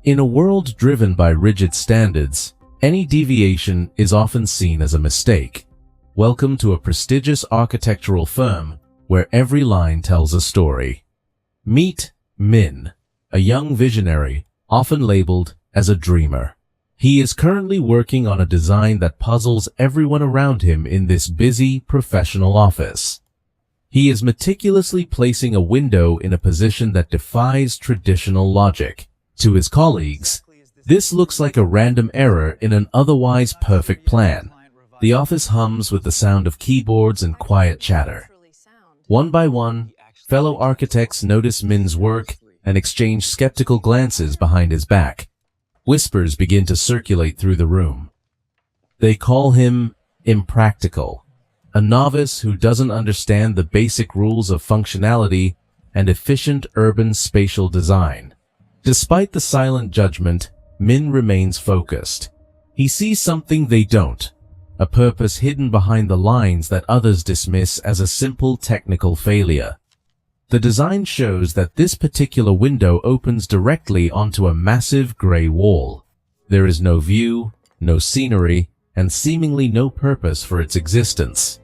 In a world driven by rigid standards, any deviation is often seen as a mistake. Welcome to a prestigious architectural firm where every line tells a story. Meet Min, a young visionary, often labeled as a dreamer. He is currently working on a design that puzzles everyone around him in this busy, professional office. He is meticulously placing a window in a position that defies traditional logic. To his colleagues, this looks like a random error in an otherwise perfect plan. The office hums with the sound of keyboards and quiet chatter. One by one, fellow architects notice Min's work and exchange skeptical glances behind his back. Whispers begin to circulate through the room. They call him impractical, a novice who doesn't understand the basic rules of functionality and efficient urban spatial design. Despite the silent judgment, Min remains focused. He sees something they don't, a purpose hidden behind the lines that others dismiss as a simple technical failure. The design shows that this particular window opens directly onto a massive gray wall. There is no view, no scenery, and seemingly no purpose for its existence.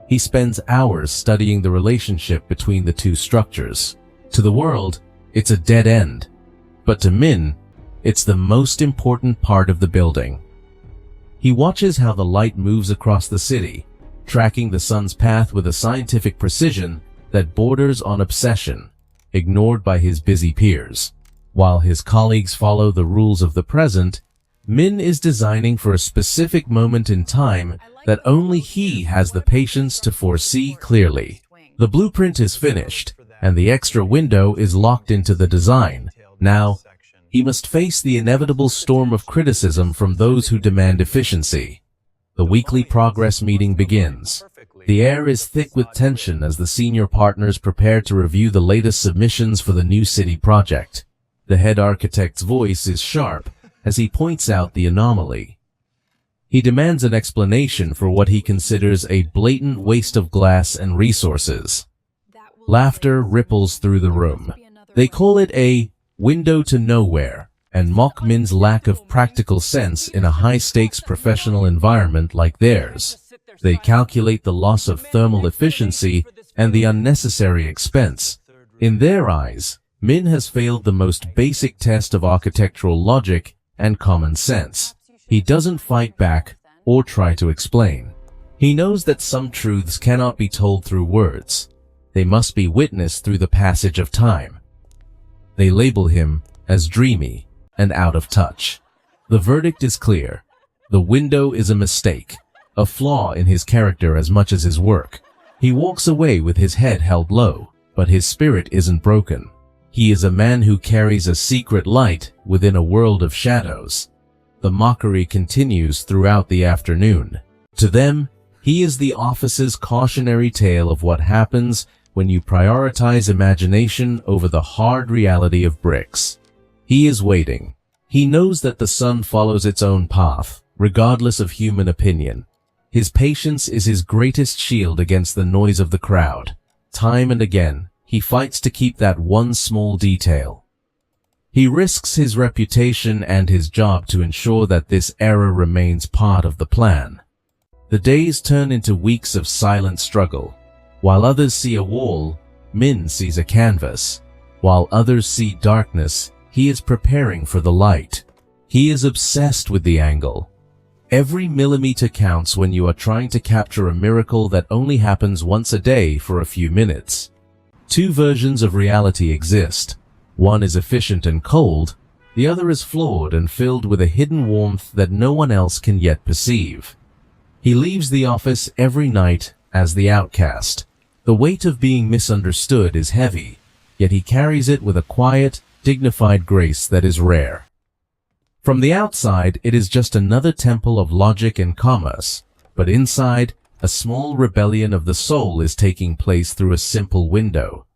He spends hours studying the relationship between the two structures. To the world, it's a dead end. But to Min, it's the most important part of the building. He watches how the light moves across the city, tracking the sun's path with a scientific precision that borders on obsession, ignored by his busy peers. While his colleagues follow the rules of the present, Min is designing for a specific moment in time that only he has the patience to foresee clearly. The blueprint is finished, and the extra window is locked into the design. Now, he must face the inevitable storm of criticism from those who demand efficiency. The weekly progress meeting begins. The air is thick with tension as the senior partners prepare to review the latest submissions for the new city project. The head architect's voice is sharp as he points out the anomaly. He demands an explanation for what he considers a blatant waste of glass and resources. Laughter ripples through the room. They call it a window to nowhere and mock Min's lack of practical sense in a high-stakes professional environment like theirs. They calculate the loss of thermal efficiency and the unnecessary expense. In their eyes, Min has failed the most basic test of architectural logic and common sense. He doesn't fight back or try to explain. He knows that some truths cannot be told through words. They must be witnessed through the passage of time. They label him as dreamy and out of touch. The verdict is clear. The window is a mistake, a flaw in his character as much as his work. He walks away with his head held low, but his spirit isn't broken. He is a man who carries a secret light within a world of shadows. The mockery continues throughout the afternoon. To them, he is the office's cautionary tale of what happens when you prioritize imagination over the hard reality of bricks. He is waiting. He knows that the sun follows its own path, regardless of human opinion. His patience is his greatest shield against the noise of the crowd. Time and again, he fights to keep that one small detail. He risks his reputation and his job to ensure that this error remains part of the plan. The days turn into weeks of silent struggle. While others see a wall, Min sees a canvas. While others see darkness, he is preparing for the light. He is obsessed with the angle. Every millimeter counts when you are trying to capture a miracle that only happens once a day for a few minutes. Two versions of reality exist. One is efficient and cold, the other is flawed and filled with a hidden warmth that no one else can yet perceive. He leaves the office every night as the outcast. The weight of being misunderstood is heavy, yet he carries it with a quiet, dignified grace that is rare. From the outside, it is just another temple of logic and commerce, but inside, a small rebellion of the soul is taking place through a simple window.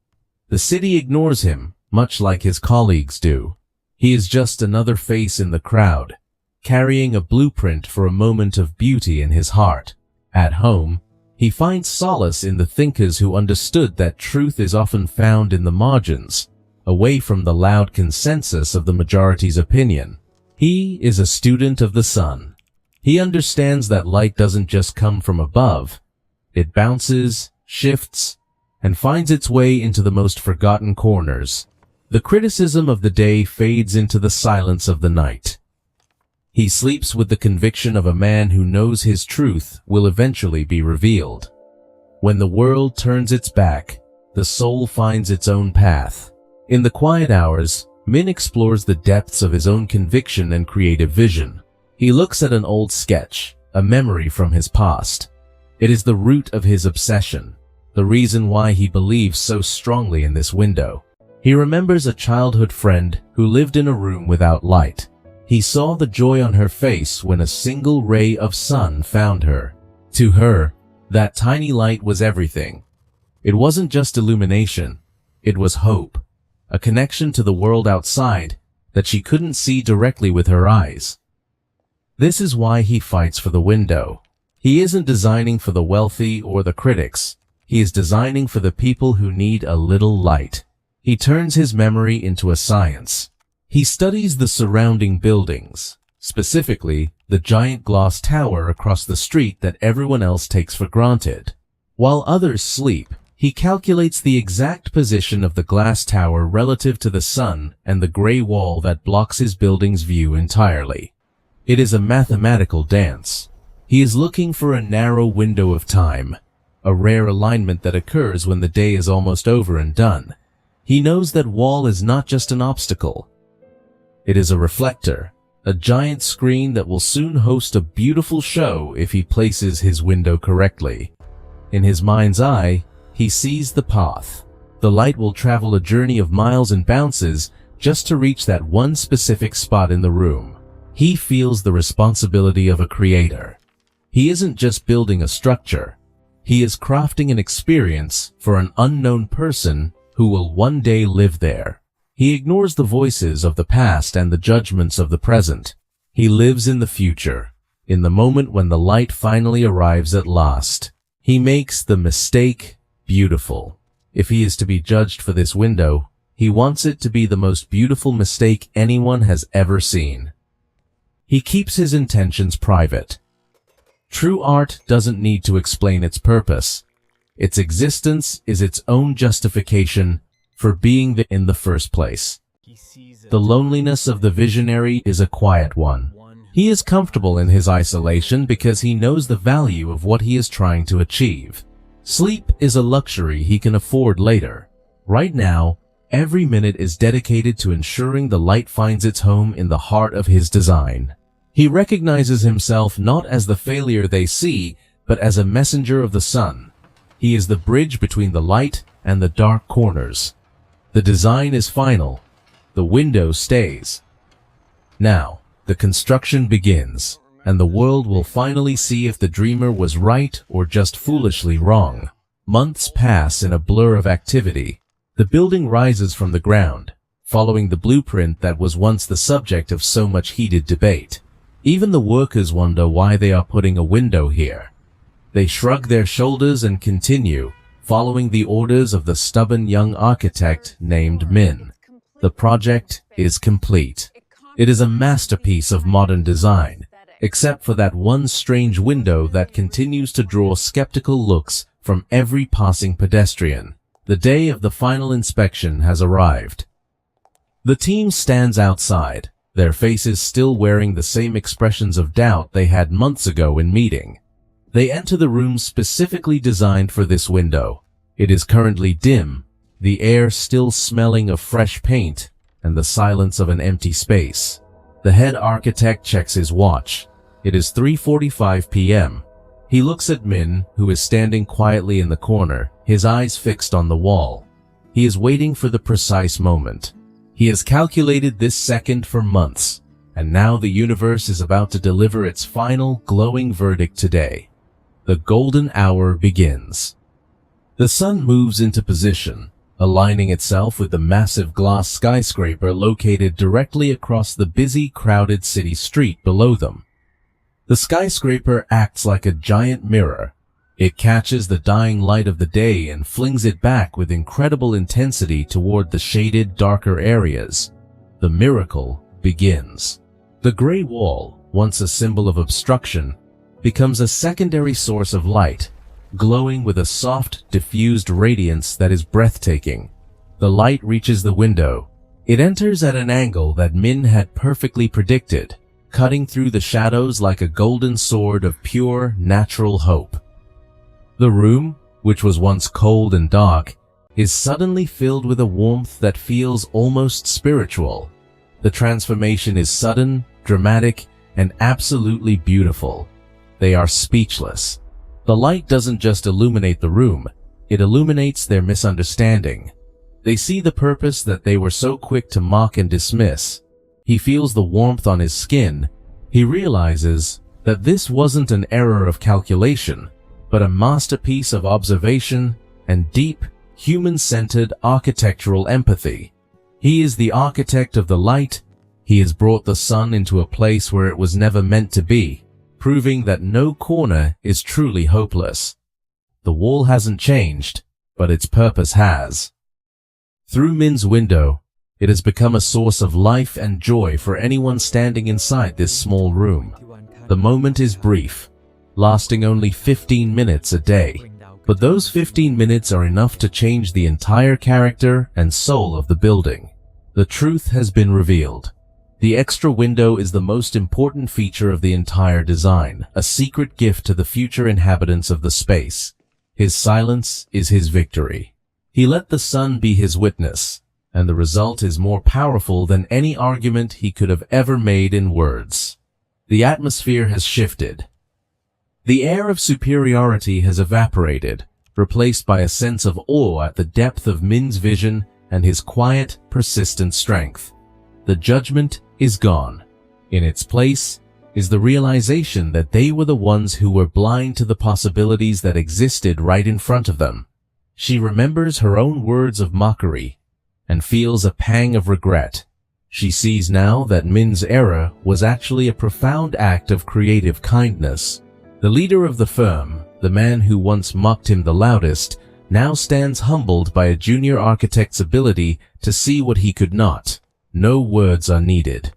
The city ignores him, much like his colleagues do. He is just another face in the crowd, carrying a blueprint for a moment of beauty in his heart. At home, he finds solace in the thinkers who understood that truth is often found in the margins, away from the loud consensus of the majority's opinion. He is a student of the sun. He understands that light doesn't just come from above. It bounces, shifts, and finds its way into the most forgotten corners. The criticism of the day fades into the silence of the night. He sleeps with the conviction of a man who knows his truth will eventually be revealed. When the world turns its back, the soul finds its own path. In the quiet hours, Min explores the depths of his own conviction and creative vision. He looks at an old sketch, a memory from his past. It is the root of his obsession, the reason why he believes so strongly in this window. He remembers a childhood friend who lived in a room without light. He saw the joy on her face when a single ray of sun found her. To her, that tiny light was everything. It wasn't just illumination, it was hope, a connection to the world outside that she couldn't see directly with her eyes. This is why he fights for the window. He isn't designing for the wealthy or the critics. He is designing for the people who need a little light. He turns his memory into a science. He studies the surrounding buildings, specifically the giant glass tower across the street that everyone else takes for granted. While others sleep, he calculates the exact position of the glass tower relative to the sun and the gray wall that blocks his building's view entirely. It is a mathematical dance. He is looking for a narrow window of time, a rare alignment that occurs when the day is almost over and done. He knows that wall is not just an obstacle. It is a reflector, a giant screen that will soon host a beautiful show if he places his window correctly. In his mind's eye, he sees the path. The light will travel a journey of miles and bounces just to reach that one specific spot in the room. He feels the responsibility of a creator. He isn't just building a structure. He is crafting an experience for an unknown person who will one day live there. He ignores the voices of the past and the judgments of the present. He lives in the future, in the moment when the light finally arrives at last. He makes the mistake beautiful. If he is to be judged for this window, he wants it to be the most beautiful mistake anyone has ever seen. He keeps his intentions private. True art doesn't need to explain its purpose. Its existence is its own justification for being there in the first place. The loneliness of the visionary is a quiet one. He is comfortable in his isolation because he knows the value of what he is trying to achieve. Sleep is a luxury he can afford later. Right now, every minute is dedicated to ensuring the light finds its home in the heart of his design. He recognizes himself not as the failure they see, but as a messenger of the sun. He is the bridge between the light and the dark corners. The design is final. The window stays. Now, the construction begins, and the world will finally see if the dreamer was right or just foolishly wrong. Months pass in a blur of activity. The building rises from the ground, following the blueprint that was once the subject of so much heated debate. Even the workers wonder why they are putting a window here. They shrug their shoulders and continue, following the orders of the stubborn young architect named Min. The project is complete. It is a masterpiece of modern design, except for that one strange window that continues to draw skeptical looks from every passing pedestrian. The day of the final inspection has arrived. The team stands outside, their faces still wearing the same expressions of doubt they had months ago in meeting. They enter the room specifically designed for this window. It is currently dim, the air still smelling of fresh paint, and the silence of an empty space. The head architect checks his watch. It is 3:45 p.m. He looks at Min, who is standing quietly in the corner, his eyes fixed on the wall. He is waiting for the precise moment. He has calculated this second for months, and now the universe is about to deliver its final, glowing verdict today. The golden hour begins. The sun moves into position, aligning itself with the massive glass skyscraper located directly across the busy, crowded city street below them. The skyscraper acts like a giant mirror, It catches the dying light of the day and flings it back with incredible intensity toward the shaded, darker areas. The miracle begins. The gray wall, once a symbol of obstruction, becomes a secondary source of light, glowing with a soft, diffused radiance that is breathtaking. The light reaches the window. It enters at an angle that Min had perfectly predicted, cutting through the shadows like a golden sword of pure, natural hope. The room, which was once cold and dark, is suddenly filled with a warmth that feels almost spiritual. The transformation is sudden, dramatic, and absolutely beautiful. They are speechless. The light doesn't just illuminate the room, it illuminates their misunderstanding. They see the purpose that they were so quick to mock and dismiss. He feels the warmth on his skin. He realizes that this wasn't an error of calculation, but a masterpiece of observation and deep, human-centered architectural empathy. He is the architect of the light. He has brought the sun into a place where it was never meant to be, proving that no corner is truly hopeless. The wall hasn't changed, but its purpose has. Through Min's window, it has become a source of life and joy for anyone standing inside this small room. The moment is brief, lasting only 15 minutes a day, but those 15 minutes are enough to change the entire character and soul of the building. The truth has been revealed. The extra window is the most important feature of the entire design, a secret gift to the future inhabitants of the space. His silence is his victory. He let the sun be his witness, and the result is more powerful than any argument he could have ever made in words. The atmosphere has shifted. The air of superiority has evaporated, replaced by a sense of awe at the depth of Min's vision and his quiet, persistent strength. The judgment is gone. In its place is the realization that they were the ones who were blind to the possibilities that existed right in front of them. She remembers her own words of mockery and feels a pang of regret. She sees now that Min's error was actually a profound act of creative kindness. The leader of the firm, the man who once mocked him the loudest, now stands humbled by a junior architect's ability to see what he could not. No words are needed.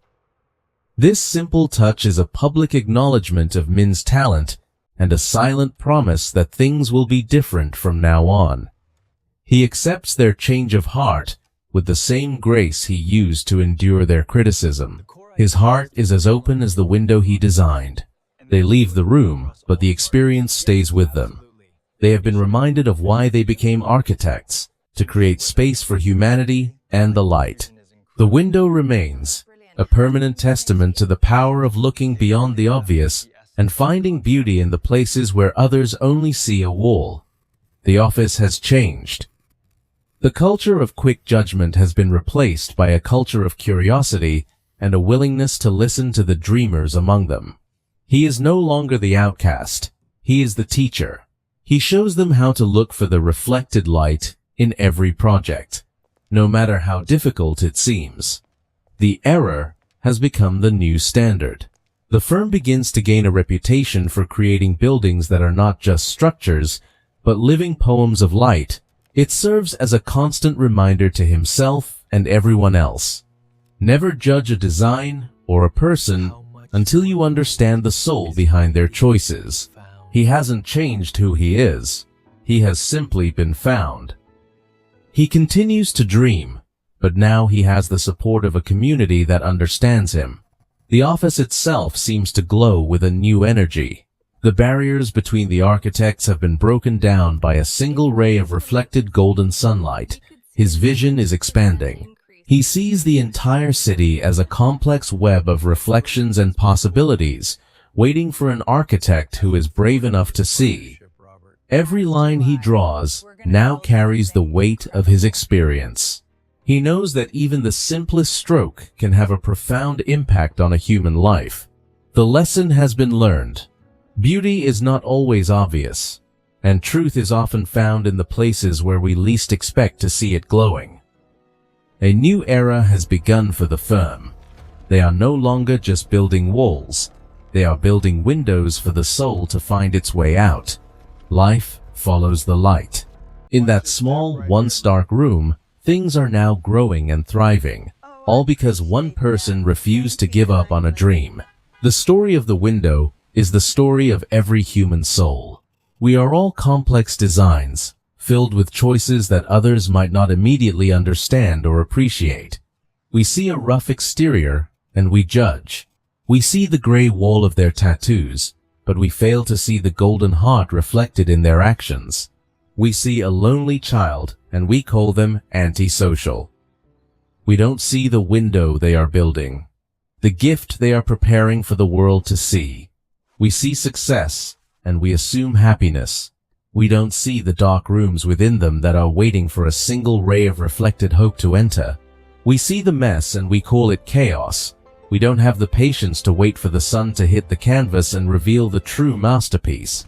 This simple touch is a public acknowledgement of Min's talent and a silent promise that things will be different from now on. He accepts their change of heart with the same grace he used to endure their criticism. His heart is as open as the window he designed. They leave the room, but the experience stays with them. They have been reminded of why they became architects, to create space for humanity and the light. The window remains, a permanent testament to the power of looking beyond the obvious and finding beauty in the places where others only see a wall. The office has changed. The culture of quick judgment has been replaced by a culture of curiosity and a willingness to listen to the dreamers among them. He is no longer the outcast. He is the teacher. He shows them how to look for the reflected light in every project, no matter how difficult it seems. The error has become the new standard. The firm begins to gain a reputation for creating buildings that are not just structures, but living poems of light. It serves as a constant reminder to himself and everyone else. Never judge a design or a person until you understand the soul behind their choices. He hasn't changed who he is. He has simply been found. He continues to dream, but now he has the support of a community that understands him. The office itself seems to glow with a new energy. The barriers between the architects have been broken down by a single ray of reflected golden sunlight. His vision is expanding. He sees the entire city as a complex web of reflections and possibilities, waiting for an architect who is brave enough to see. Every line he draws now carries the weight of his experience. He knows that even the simplest stroke can have a profound impact on a human life. The lesson has been learned. Beauty is not always obvious, and truth is often found in the places where we least expect to see it glowing. A new era has begun for the firm. They are no longer just building walls. They are building windows for the soul to find its way out. Life follows the light. In that small, once-dark room, things are now growing and thriving, all because one person refused to give up on a dream. The story of the window is the story of every human soul. We are all complex designs, filled with choices that others might not immediately understand or appreciate. We see a rough exterior, and we judge. We see the gray wall of their tattoos, but we fail to see the golden heart reflected in their actions. We see a lonely child, and we call them antisocial. We don't see the window they are building, the gift they are preparing for the world to see. We see success, and we assume happiness. We don't see the dark rooms within them that are waiting for a single ray of reflected hope to enter. We see the mess and we call it chaos. We don't have the patience to wait for the sun to hit the canvas and reveal the true masterpiece.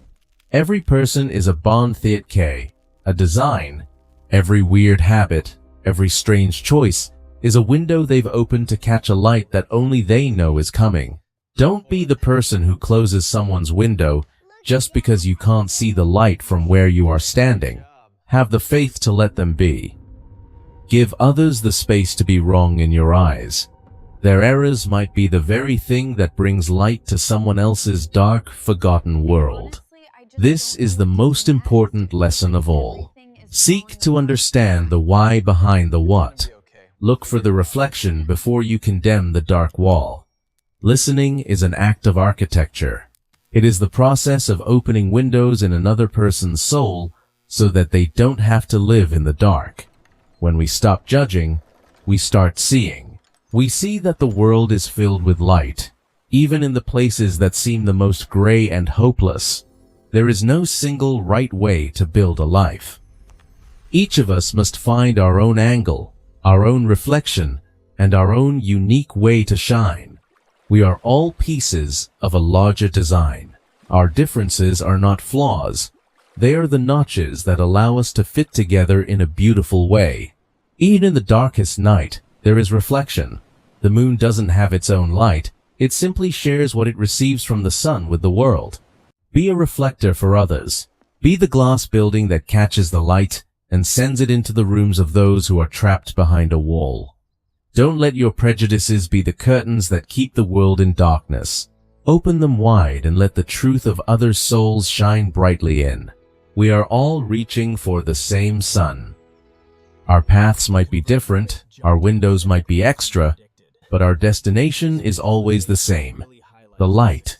Every person is a Bond Theatre, a design. Every weird habit, every strange choice is a window they've opened to catch a light that only they know is coming. Don't be the person who closes someone's window just because you can't see the light from where you are standing. Have the faith to let them be. Give others the space to be wrong in your eyes. Their errors might be the very thing that brings light to someone else's dark, forgotten world. This is the most important lesson of all. Seek to understand the why behind the what. Look for the reflection before you condemn the dark wall. Listening is an act of architecture. It is the process of opening windows in another person's soul so that they don't have to live in the dark. When we stop judging, we start seeing. We see that the world is filled with light, even in the places that seem the most gray and hopeless. There is no single right way to build a life. Each of us must find our own angle, our own reflection, and our own unique way to shine. We are all pieces of a larger design. Our differences are not flaws. They are the notches that allow us to fit together in a beautiful way. Even in the darkest night, there is reflection. The moon doesn't have its own light. It simply shares what it receives from the sun with the world. Be a reflector for others. Be the glass building that catches the light and sends it into the rooms of those who are trapped behind a wall. Don't let your prejudices be the curtains that keep the world in darkness. Open them wide and let the truth of others' souls shine brightly in. We are all reaching for the same sun. Our paths might be different, our windows might be extra, but our destination is always the same: the light.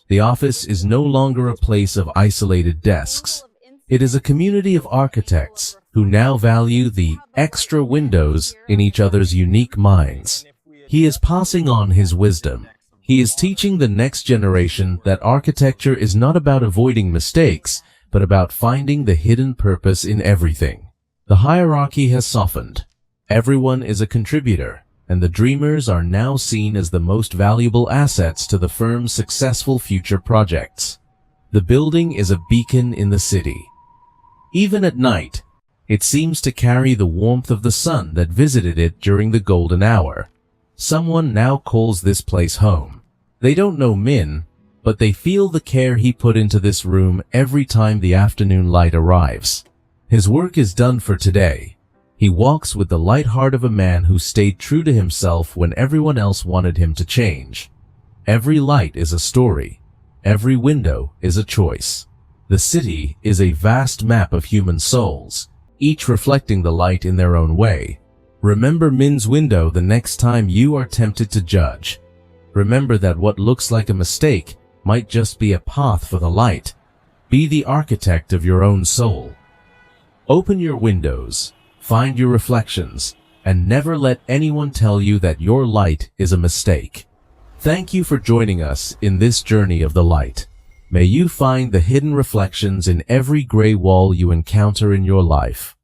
The office is no longer a place of isolated desks. It is a community of architects who now value the extra windows in each other's unique minds. He is passing on his wisdom. He is teaching the next generation that architecture is not about avoiding mistakes, but about finding the hidden purpose in everything. The hierarchy has softened. Everyone is a contributor, and the dreamers are now seen as the most valuable assets to the firm's successful future projects. The building is a beacon in the city. Even at night, it seems to carry the warmth of the sun that visited it during the golden hour. Someone now calls this place home. They don't know Min, but they feel the care he put into this room every time the afternoon light arrives. His work is done for today. He walks with the light heart of a man who stayed true to himself when everyone else wanted him to change. Every light is a story. Every window is a choice. The city is a vast map of human souls, each reflecting the light in their own way. Remember Min's window the next time you are tempted to judge. Remember that what looks like a mistake might just be a path for the light. Be the architect of your own soul. Open your windows, find your reflections, and never let anyone tell you that your light is a mistake. Thank you for joining us in this journey of the light. May you find the hidden reflections in every gray wall you encounter in your life.